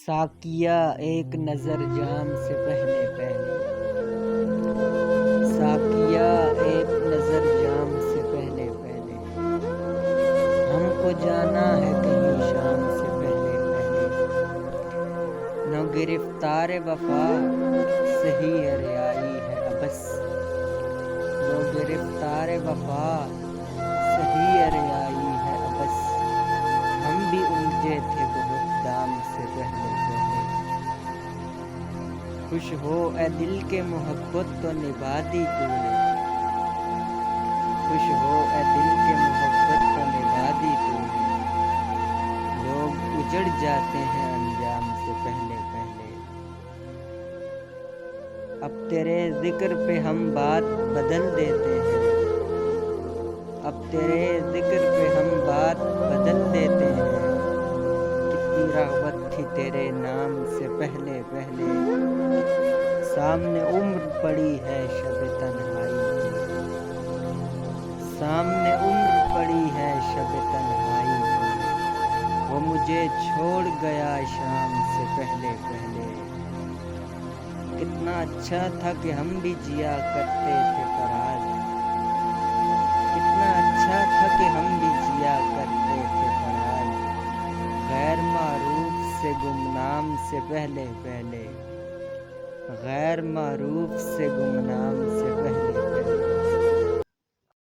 ساقیہ ایک نظر جام سے پہلے پہلے، ساقیہ ایک نظر جام سے پہلے پہلے، ہم کو جانا ہے کہیں شام سے پہلے پہلے، نو گرفتار وفا صحیح رہائی ہے ابس، نو گرفتار وفا صحیح رہائی ہے ابس، ہم بھی الجھے تھے بہت دام سے پہلے پہلے، خوش ہو اے دل کے محبت تو نبھا دی تو نے، خوش ہو اے دل کے محبت تو نبھا دی تو نے، لوگ اجڑ جاتے ہیں انجام سے پہلے پہلے، اب تیرے ذکر پہ ہم بات بدل دیتے ہیں، اب تیرے ذکر پہ ہم بات بدل دیتے ہیں، کتنی رغبت تھی تیرے نام سے پہلے پہلے، سامنے عمر پڑی ہے شب تنہائی کی، سامنے عمر پڑی ہے شب تنہائی کی، وہ مجھے چھوڑ گیا شام سے پہلے پہلے، کتنا اچھا تھا کہ ہم بھی جیا کرتے تھے فراز، کتنا اچھا تھا کہ ہم بھی جیا کرتے تھے فراز، غیر معروف سے گمنام سے پہلے پہلے، غیر معروف سے گمنام سے پہلے پہلے۔